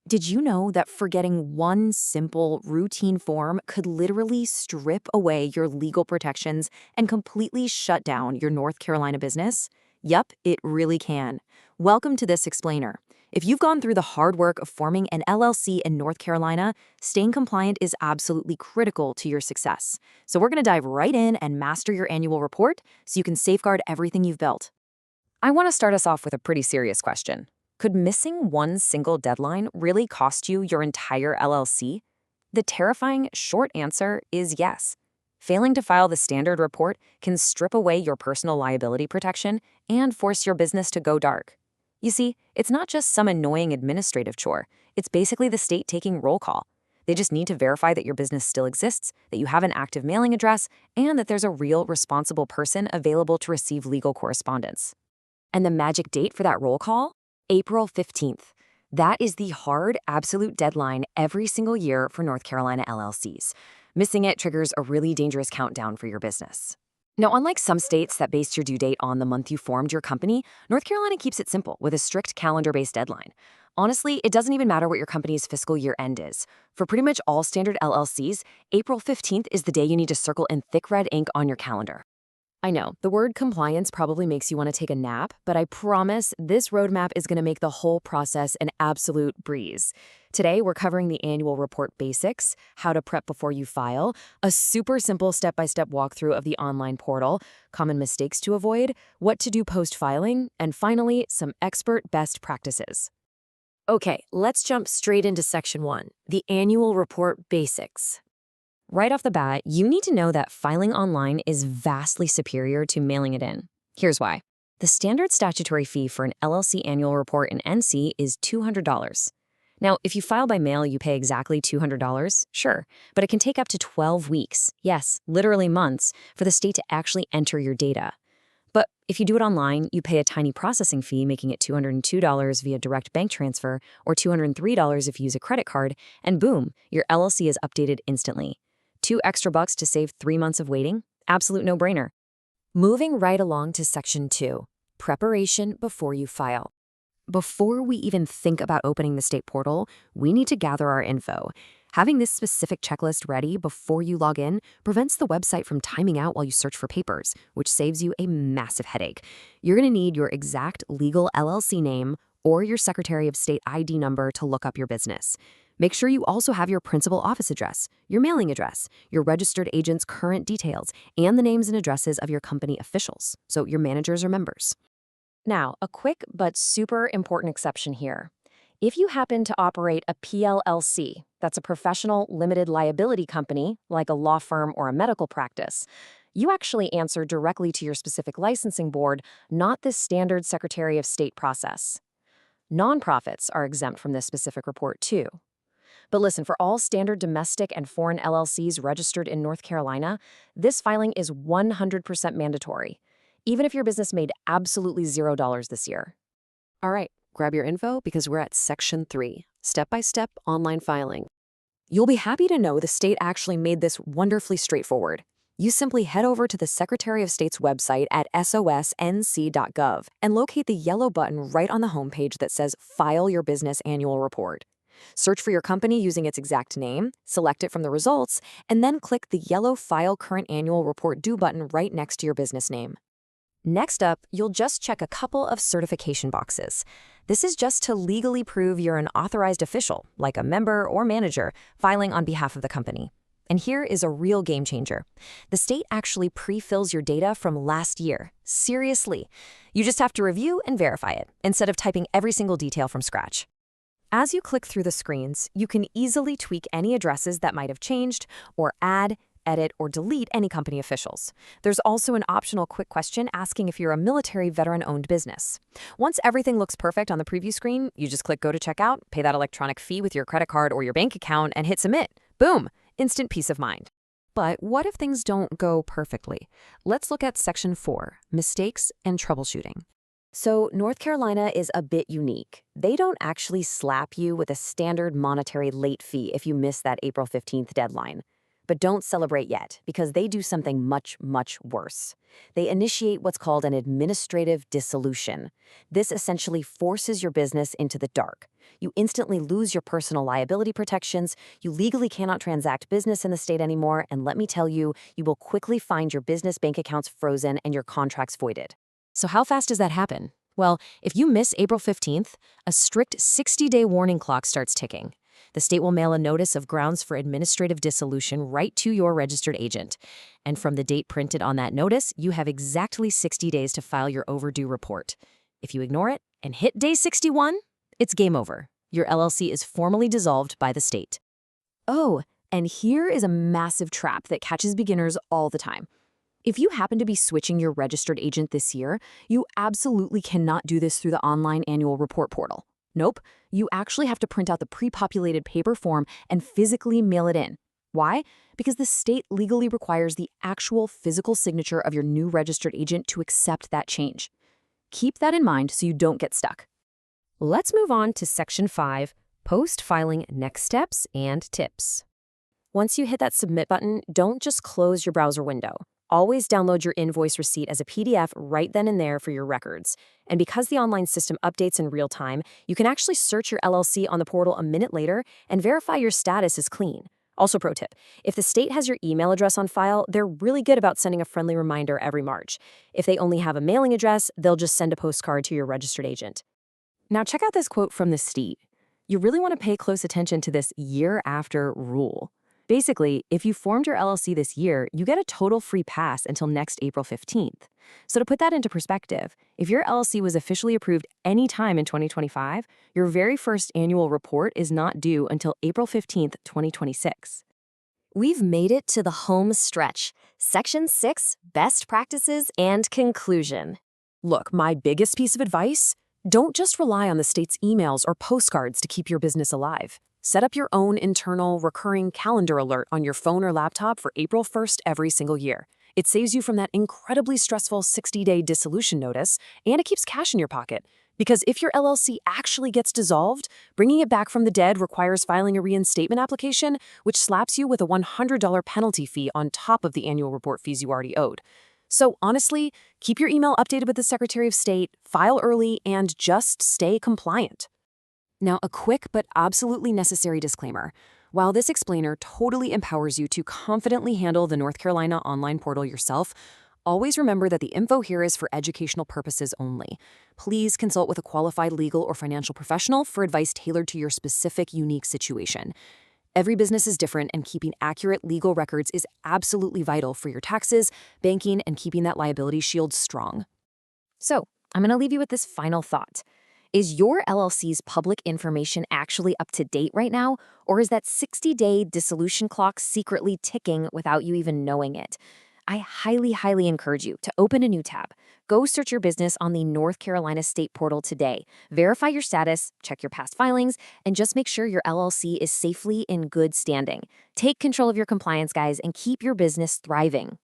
Did you know that forgetting one simple routine form could literally strip away your legal protections and completely shut down your North Carolina business? Yup, it really can. Welcome to this explainer. If you've gone through the hard work of forming an LLC in North Carolina, staying compliant is absolutely critical to your success. So we're going to dive right in and master your annual report so you can safeguard everything you've built. I want to start us off with a pretty serious question. Could missing one single deadline really cost you your entire LLC? The terrifying short answer is yes. Failing to file the standard report can strip away your personal liability protection and force your business to go dark. You see, it's not just some annoying administrative chore. It's basically the state taking roll call. They just need to verify that your business still exists, that you have an active mailing address, and that there's a real responsible person available to receive legal correspondence. And the magic date for that roll call? April 15th. That is the hard, absolute deadline every single year for North Carolina LLCs. Missing it triggers a really dangerous countdown for your business. Now, unlike some states that base your due date on the month you formed your company, North Carolina keeps it simple with a strict calendar-based deadline. Honestly, it doesn't even matter what your company's fiscal year end is. For pretty much all standard LLCs, April 15th is the day you need to circle in thick red ink on your calendar. I know, the word compliance probably makes you want to take a nap, but I promise this roadmap is going to make the whole process an absolute breeze. Today, we're covering the annual report basics, how to prep before you file, a super simple step-by-step walkthrough of the online portal, common mistakes to avoid, what to do post-filing, and finally, some expert best practices. Okay, let's jump straight into Section 1, the annual report basics. Right off the bat, you need to know that filing online is vastly superior to mailing it in. Here's why. The standard statutory fee for an LLC annual report in NC is $200. Now, if you file by mail, you pay exactly $200, sure, but it can take up to 12 weeks, yes, literally months, for the state to actually enter your data. But if you do it online, you pay a tiny processing fee, making it $202 via direct bank transfer or $203 if you use a credit card, and boom, your LLC is updated instantly. $2 extra to save 3 months of waiting? Absolute no-brainer. Moving right along to Section 2, preparation before you file. Before we even think about opening the state portal, we need to gather our info. Having this specific checklist ready before you log in prevents the website from timing out while you search for papers, which saves you a massive headache. You're going to need your exact legal LLC name or your Secretary of State ID number to look up your business. Make sure you also have your principal office address, your mailing address, your registered agent's current details, and the names and addresses of your company officials, so your managers or members. Now, a quick but super important exception here. If you happen to operate a PLLC, that's a professional limited liability company, like a law firm or a medical practice, you actually answer directly to your specific licensing board, not this standard Secretary of State process. Nonprofits are exempt from this specific report too. But listen, for all standard domestic and foreign LLCs registered in North Carolina, this filing is 100% mandatory, even if your business made absolutely $0 this year. All right, grab your info because we're at Section 3, step-by-step online filing. You'll be happy to know the state actually made this wonderfully straightforward. You simply head over to the Secretary of State's website at sosnc.gov and locate the yellow button right on the homepage that says File Your Business Annual Report. Search for your company using its exact name, select it from the results, and then click the yellow File Current Annual Report Due button right next to your business name. Next up, you'll just check a couple of certification boxes. This is just to legally prove you're an authorized official, like a member or manager, filing on behalf of the company. And here is a real game changer. The state actually pre-fills your data from last year. Seriously. You just have to review and verify it, instead of typing every single detail from scratch. As you click through the screens, you can easily tweak any addresses that might have changed, or add, edit, or delete any company officials. There's also an optional quick question asking if you're a military veteran-owned business. Once everything looks perfect on the preview screen, you just click Go to Checkout, pay that electronic fee with your credit card or your bank account, and hit Submit. Boom! Instant peace of mind. But what if things don't go perfectly? Let's look at Section 4, mistakes and troubleshooting. So North Carolina is a bit unique. They don't actually slap you with a standard monetary late fee if you miss that April 15th deadline. But don't celebrate yet, because they do something much, much worse. They initiate what's called an administrative dissolution. This essentially forces your business into the dark. You instantly lose your personal liability protections, you legally cannot transact business in the state anymore, and let me tell you, you will quickly find your business bank accounts frozen and your contracts voided. So how fast does that happen? Well, if you miss April 15th, a strict 60-day warning clock starts ticking. The state will mail a notice of grounds for administrative dissolution right to your registered agent. And from the date printed on that notice, you have exactly 60 days to file your overdue report. If you ignore it and hit day 61, it's game over. Your LLC is formally dissolved by the state. Oh, and here is a massive trap that catches beginners all the time. If you happen to be switching your registered agent this year, you absolutely cannot do this through the online annual report portal. Nope, you actually have to print out the pre-populated paper form and physically mail it in. Why? Because the state legally requires the actual physical signature of your new registered agent to accept that change. Keep that in mind so you don't get stuck. Let's move on to Section 5, Post-Filing Next Steps and Tips. Once you hit that Submit button, don't just close your browser window. Always download your invoice receipt as a PDF right then and there for your records. And because the online system updates in real time, you can actually search your LLC on the portal a minute later and verify your status is clean. Also, pro tip, if the state has your email address on file, they're really good about sending a friendly reminder every March. If they only have a mailing address, they'll just send a postcard to your registered agent. Now check out this quote from the state. You really want to pay close attention to this year after rule. Basically, if you formed your LLC this year, you get a total free pass until next April 15th. So to put that into perspective, if your LLC was officially approved any time in 2025, your very first annual report is not due until April 15th, 2026. We've made it to the home stretch. Section 6, Best Practices and Conclusion. Look, my biggest piece of advice? Don't just rely on the state's emails or postcards to keep your business alive. Set up your own internal, recurring calendar alert on your phone or laptop for April 1st every single year. It saves you from that incredibly stressful 60-day dissolution notice, and it keeps cash in your pocket. Because if your LLC actually gets dissolved, bringing it back from the dead requires filing a reinstatement application, which slaps you with a $100 penalty fee on top of the annual report fees you already owed. So honestly, keep your email updated with the Secretary of State, file early, and just stay compliant. Now, a quick but absolutely necessary disclaimer. While this explainer totally empowers you to confidently handle the North Carolina online portal yourself, always remember that the info here is for educational purposes only. Please consult with a qualified legal or financial professional for advice tailored to your specific unique situation. Every business is different, and keeping accurate legal records is absolutely vital for your taxes, banking, and keeping that liability shield strong. So, I'm going to leave you with this final thought. Is your LLC's public information actually up to date right now, or is that 60-day dissolution clock secretly ticking without you even knowing it? I highly, highly encourage you to open a new tab. Go search your business on the North Carolina State Portal today. Verify your status, check your past filings, and just make sure your LLC is safely in good standing. Take control of your compliance, guys, and keep your business thriving.